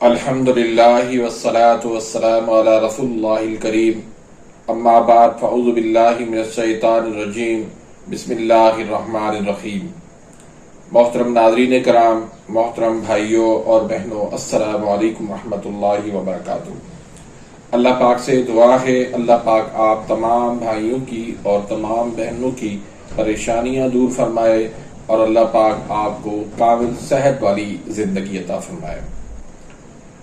अल्हम्दुलिल्लाहि वस्सलातु वस्सलामु अला रसूलिल्लाहिल करीम अम्मा बाद फ़अऊज़ु बिल्लाहि मिनश शैतानिर रजीम बिस्मिल्लाहिर्रहमानिर्रहीम। मोहतरम नाज़रीन कराम, मोहतरम भाइयों और बहनों, अस्सलामु अलैकुम रहमतुल्लाहि व बरकातुहू। अल्लाह पाक से दुआ है, अल्लाह पाक आप तमाम भाइयों की और तमाम बहनों की परेशानियां दूर फरमाए और अल्लाह पाक आपको कामिल सेहत वाली जिंदगी अता फरमाए।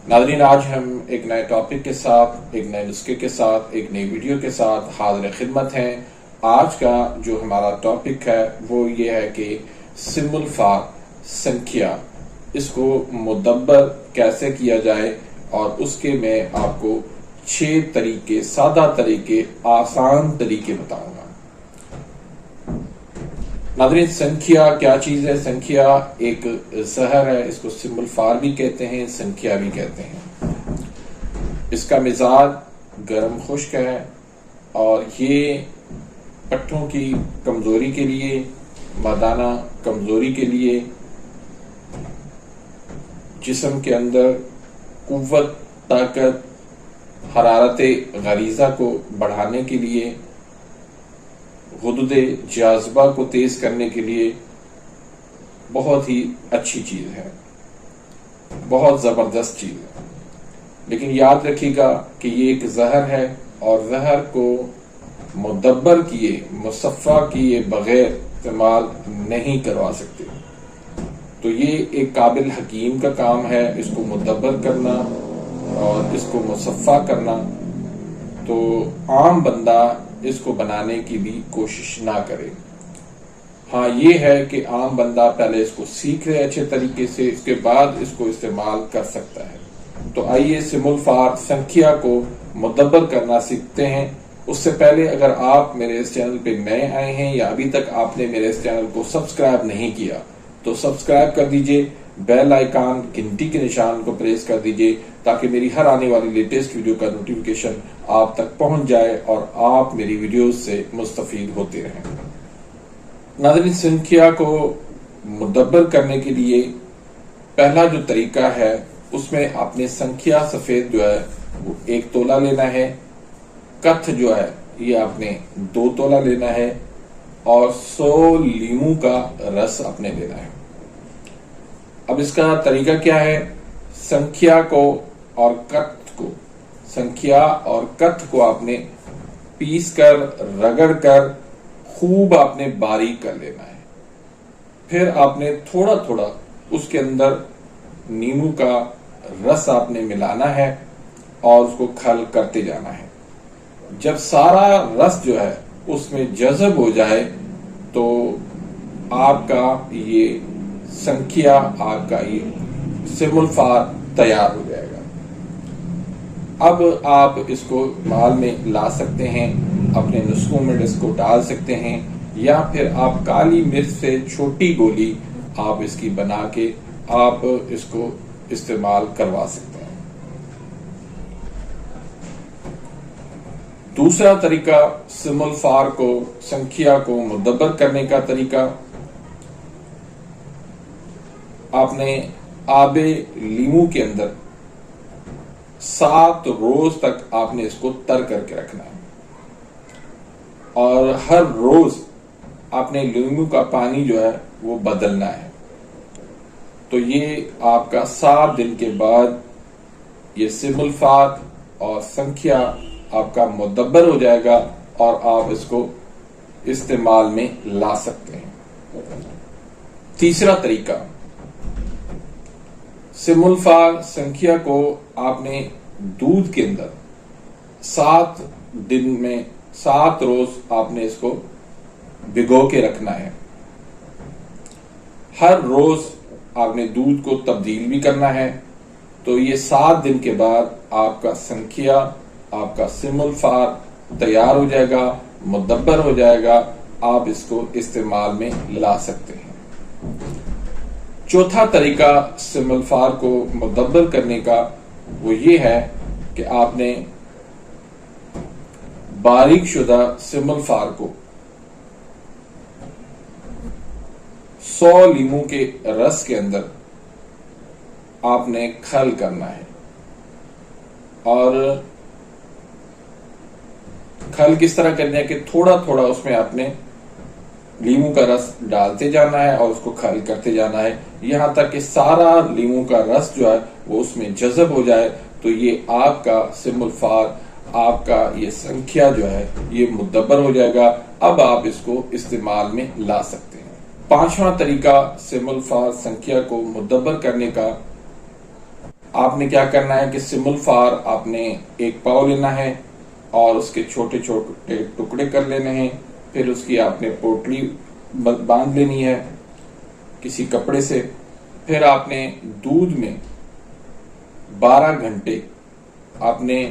नाज़रीन, आज हम एक नए टॉपिक के साथ, एक नए नुस्खे के साथ, एक नई वीडियो के साथ हाजिर खिदमत हैं। आज का जो हमारा टॉपिक है वो ये है कि सिमुल फार संख्या, इसको मुदब्बर कैसे किया जाए और उसके मैं आपको 6 तरीके, सादा तरीके, आसान तरीके बताऊंगा। नाज़रीन, संख्या क्या चीज है? संख्या एक जहर है, इसको सिमुल फार भी कहते हैं, संख्या भी कहते हैं। इसका मिजाज गर्म खुश्क है और ये पट्टों की कमजोरी के लिए, मर्दाना कमजोरी के लिए, जिस्म के अंदर कुव्वत, ताकत, हरारत गरीजा को बढ़ाने के लिए, गुदुदे जाज़बा को तेज करने के लिए बहुत ही अच्छी चीज है, बहुत जबरदस्त चीज है। लेकिन याद रखिएगा कि ये एक जहर है और जहर को मुदब्बर किए, मुसफ़ा किए बगैर इस्तेमाल नहीं करवा सकते। तो ये एक काबिल हकीम का काम है इसको मुदब्बर करना और इसको मुसफ़ा करना। तो आम बंदा इसको बनाने की भी कोशिश ना करे। हाँ, ये है कि आम बंदा पहले इसको सीख ले अच्छे तरीके से, इसके बाद इसको इस्तेमाल कर सकता है। तो आइए सिमुल फार संख्या को मुदब्बर करना सीखते हैं। उससे पहले अगर आप मेरे इस चैनल पे नए आए हैं या अभी तक आपने मेरे इस चैनल को सब्सक्राइब नहीं किया तो सब्सक्राइब कर दीजिए, बेल आइकन, घंटी के निशान को प्रेस कर दीजिए ताकि मेरी हर आने वाली लेटेस्ट वीडियो का नोटिफिकेशन आप तक पहुंच जाए और आप मेरी वीडियोस से मुस्तफीद होते रहें। नाज़रीन, संख्या को मुदब्बर करने के लिए पहला जो तरीका है उसमें आपने संख्या सफेद जो है वो 1 तोला लेना है, कथ जो है ये आपने 2 तोला लेना है और 100 लीमू का रस आपने लेना है। अब इसका तरीका क्या है? संख्या को और कथ को आपने पीस कर, रगड़ कर खूब आपने बारीक कर लेना है। फिर आपने थोड़ा थोड़ा उसके अंदर नींबू का रस आपने मिलाना है और उसको खल करते जाना है। जब सारा रस जो है उसमें जज़ब हो जाए तो आपका ये संख्या, आपका ये सिमुल फार तैयार हो जाएगा। अब आप इसको माल में ला सकते हैं, अपने नुस्खों में इसको डाल सकते हैं या फिर आप काली मिर्च से छोटी गोली आप इसकी बना के आप इसको इस्तेमाल करवा सकते हैं। दूसरा तरीका सिमुल फार को, संख्या को मुदब्बर करने का तरीका, आपने आबे लीमू के अंदर 7 रोज तक आपने इसको तर करके रखना है और हर रोज आपने लीमू का पानी जो है वो बदलना है। तो ये आपका 7 दिन के बाद ये सिमुल फार और संख्या आपका मुदब्बर हो जाएगा और आप इसको इस्तेमाल में ला सकते हैं। तीसरा तरीका, सिमुल फार संख्या को आपने दूध के अंदर 7 दिन में 7 रोज आपने इसको भिगो के रखना है। हर रोज आपने दूध को तब्दील भी करना है। तो ये 7 दिन के बाद आपका संख्या, आपका सिमुल फार तैयार हो जाएगा, मुदब्बर हो जाएगा, आप इसको इस्तेमाल में ला सकते हैं। चौथा तरीका सिमुल फार को मुदब्बर करने का वो ये है कि आपने बारीक शुदा सिमुल फार को 100 लीमू के रस के अंदर आपने खल करना है। और खल किस तरह करना है कि थोड़ा थोड़ा उसमें आपने लीमू का रस डालते जाना है और उसको खल करते जाना है, यहां तक कि सारा लीमू का रस जो है वो उसमें जज़ब हो जाए। तो ये आपका सिमुल्फार, आपका ये संख्या जो है ये मुद्दबर हो जाएगा। अब आप इसको इस्तेमाल में ला सकते हैं। पांचवा तरीका सिमुल्फार संख्या को मुद्दबर करने का, आपने क्या करना है कि सिमुल्फार आपने एक पाव लेना है और उसके छोटे छोटे टुकड़े कर लेने हैं। फिर उसकी आपने पोटली बांध लेनी है किसी कपड़े से। फिर आपने दूध में 12 घंटे आपने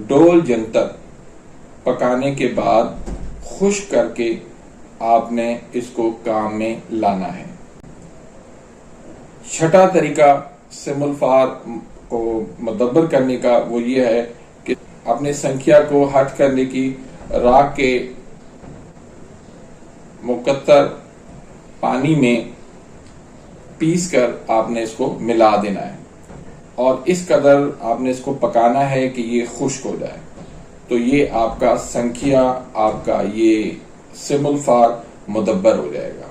डोल जंतर पकाने के बाद खुश्क करके आपने इसको काम में लाना है। छठा तरीका सिमुल्फार को मुद्दबर करने का वो ये है कि अपने संख्या को हट करने की राख के मुकद्दर पानी में पीसकर आपने इसको मिला देना है और इस कदर आपने इसको पकाना है कि ये खुश्क हो जाए। तो ये आपका संख्या, आपका ये सिमुल्फार मुद्दबर हो जाएगा।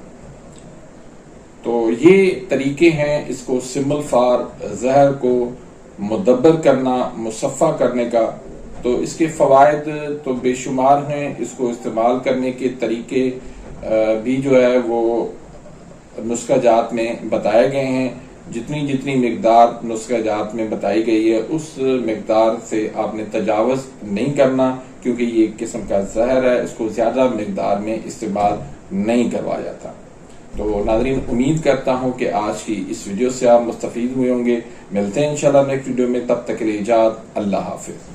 तो ये तरीके हैं इसको सिमुल्फार जहर को मुद्दबर करना, मुसफ़ा करने का। तो इसके फवायद तो बेशुमार हैं। इसको इस्तेमाल करने के तरीके भी जो है वो नुस्खा जात में बताए गए हैं। जितनी जितनी मिकदार नुस्खा जात में बताई गई है उस मिकदार से आपने तजावज़ नहीं करना, क्योंकि ये एक किस्म का जहर है, इसको ज्यादा मिकदार में इस्तेमाल नहीं करवाया जाता। तो नाज़रीन, उम्मीद करता हूं कि आज की इस वीडियो से आप मुस्तफीद हुए होंगे। मिलते हैं इंशाल्लाह नेक्स्ट वीडियो में, तब तक के लिए इजाज़त, अल्लाह हाफिज।